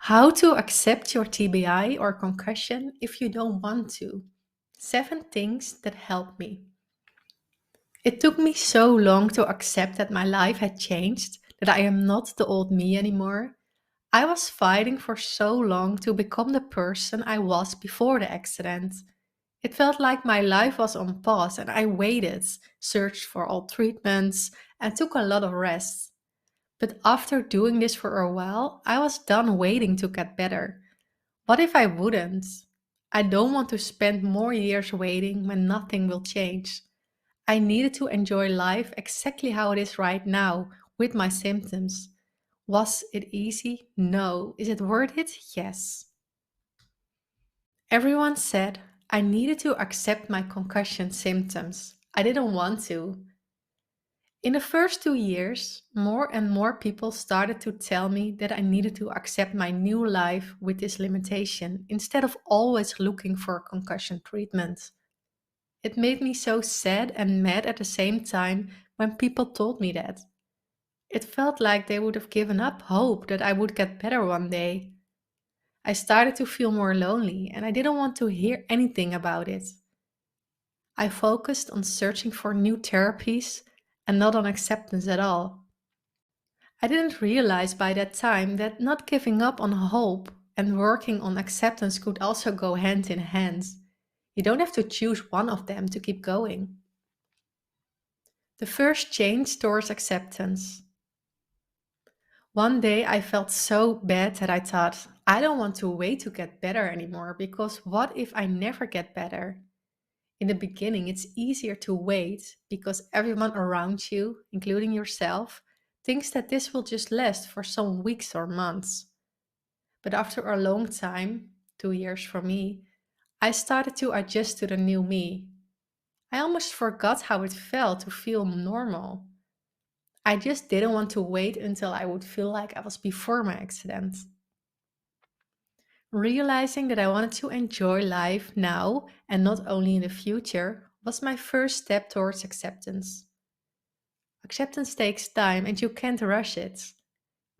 How to accept your TBI or concussion if you don't want to. 7 things that helped me. It took me so long to accept that my life had changed, that I am not the old me anymore. I was fighting for so long to become the person I was before the accident. It felt like my life was on pause and I waited, searched for all treatments, and took a lot of rest. But after doing this for a while, I was done waiting to get better. What if I wouldn't? I don't want to spend more years waiting when nothing will change. I needed to enjoy life exactly how it is right now with my symptoms. Was it easy? No. Is it worth it? Yes. Everyone said I needed to accept my concussion symptoms. I didn't want to. In the first 2 years, more and more people started to tell me that I needed to accept my new life with this limitation instead of always looking for concussion treatment. It made me so sad and mad at the same time when people told me that. It felt like they would have given up hope that I would get better one day. I started to feel more lonely and I didn't want to hear anything about it. I focused on searching for new therapies and not on acceptance at all. I didn't realize by that time that not giving up on hope and working on acceptance could also go hand in hand. You don't have to choose one of them to keep going. The first change towards acceptance. One day I felt so bad that I thought, I don't want to wait to get better anymore because what if I never get better? In the beginning, it's easier to wait because everyone around you, including yourself, thinks that this will just last for some weeks or months. But after a long time, 2 years for me, I started to adjust to the new me. I almost forgot how it felt to feel normal. I just didn't want to wait until I would feel like I was before my accident. Realizing that I wanted to enjoy life now and not only in the future was my first step towards acceptance. Acceptance takes time and you can't rush it.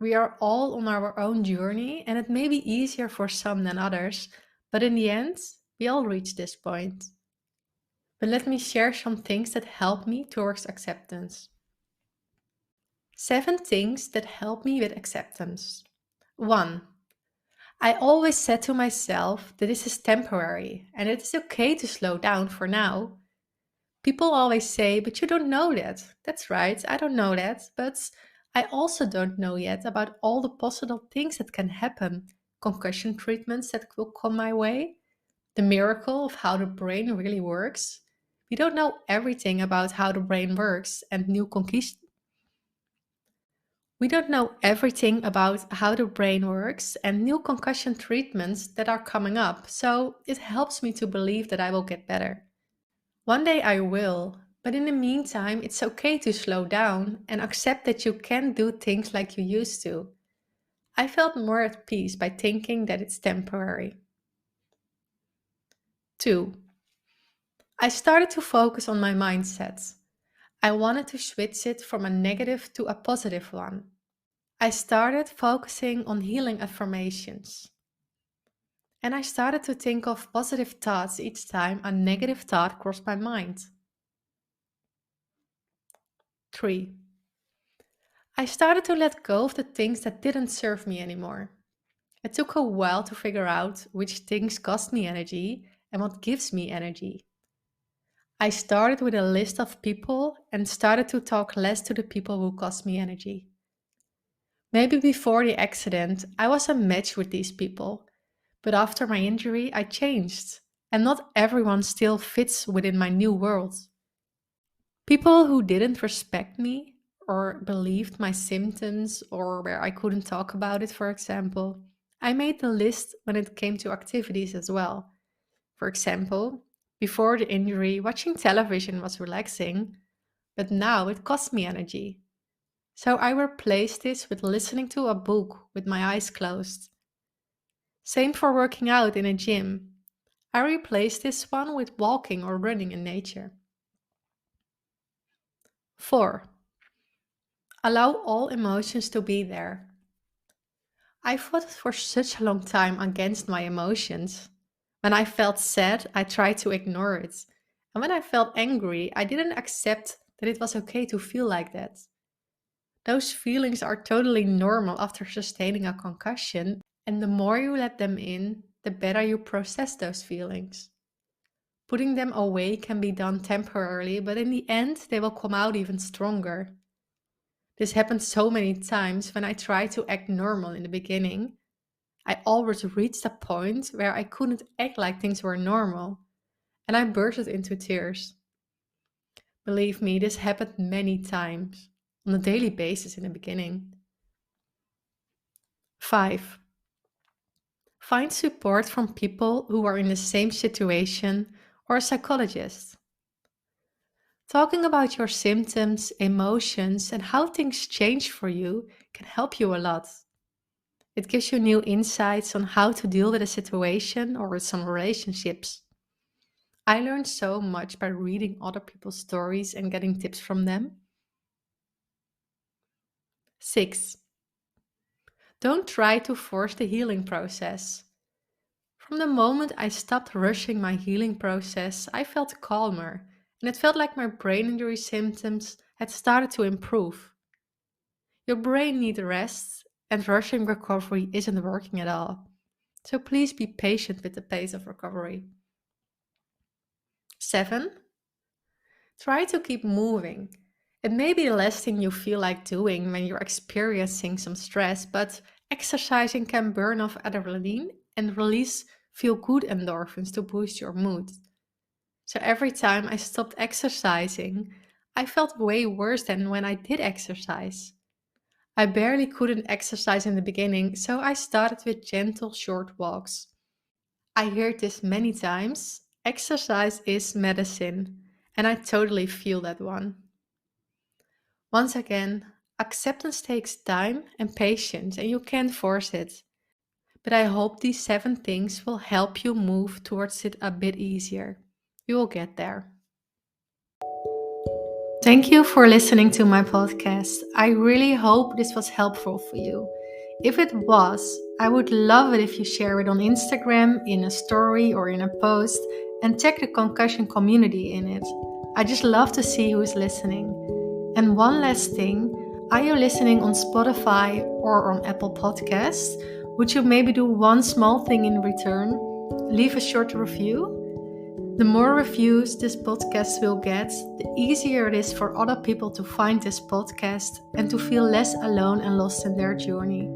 We are all on our own journey, and it may be easier for some than others, but in the end, we all reach this point. But let me share some things that help me towards acceptance. 7 things that help me with acceptance. 1. I always said to myself that this is temporary and it is okay to slow down for now. People always say, but you don't know that. That's right, I don't know that, but I also don't know yet about all the possible things that can happen. Concussion treatments that will come my way, the miracle of how the brain really works. We don't know everything about how the brain works and new concussion. We don't know everything about how the brain works and new concussion treatments that are coming up, so it helps me to believe that I will get better. One day I will, but in the meantime, it's okay to slow down and accept that you can't do things like you used to. I felt more at peace by thinking that it's temporary. 2. I started to focus on my mindset. I wanted to switch it from a negative to a positive one. I started focusing on healing affirmations. And I started to think of positive thoughts each time a negative thought crossed my mind. 3. I started to let go of the things that didn't serve me anymore. It took a while to figure out which things cost me energy and what gives me energy. I started with a list of people and started to talk less to the people who cost me energy. Maybe before the accident, I was a match with these people, but after my injury, I changed, and not everyone still fits within my new world. People who didn't respect me or believed my symptoms or where I couldn't talk about it, for example. I made the list when it came to activities as well. For example, before the injury, watching television was relaxing, but now it costs me energy. So I replaced this with listening to a book with my eyes closed. Same for working out in a gym. I replaced this one with walking or running in nature. 4. Allow all emotions to be there. I fought for such a long time against my emotions. When I felt sad, I tried to ignore it. And when I felt angry, I didn't accept that it was okay to feel like that. Those feelings are totally normal after sustaining a concussion, and the more you let them in, the better you process those feelings. Putting them away can be done temporarily, but in the end, they will come out even stronger. This happened so many times when I tried to act normal in the beginning. I always reached a point where I couldn't act like things were normal, and I bursted into tears. Believe me, this happened many times, on a daily basis in the beginning. 5. Find support from people who are in the same situation or a psychologist. Talking about your symptoms, emotions, and how things change for you can help you a lot. It gives you new insights on how to deal with a situation or with some relationships. I learned so much by reading other people's stories and getting tips from them. 6. Don't try to force the healing process. From the moment I stopped rushing my healing process, I felt calmer, and it felt like my brain injury symptoms had started to improve. Your brain needs rest, and rushing recovery isn't working at all. So please be patient with the pace of recovery. 7. Try to keep moving. It may be the last thing you feel like doing when you're experiencing some stress, but exercising can burn off adrenaline and release feel good endorphins to boost your mood. So every time I stopped exercising, I felt way worse than when I did exercise. I barely couldn't exercise in the beginning, so I started with gentle short walks. I heard this many times. Exercise is medicine, and I totally feel that one. Once again, acceptance takes time and patience, and you can't force it. But I hope these 7 things will help you move towards it a bit easier. You will get there. Thank you for listening to my podcast. I really hope this was helpful for you. If it was, I would love it if you share it on Instagram, in a story, or in a post, and tag the Concussion Community in it. I just love to see who's listening. And one last thing, are you listening on Spotify or on Apple Podcasts? Would you maybe do one small thing in return? Leave a short review? The more reviews this podcast will get, the easier it is for other people to find this podcast and to feel less alone and lost in their journey.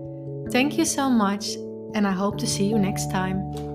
Thank you so much, and I hope to see you next time.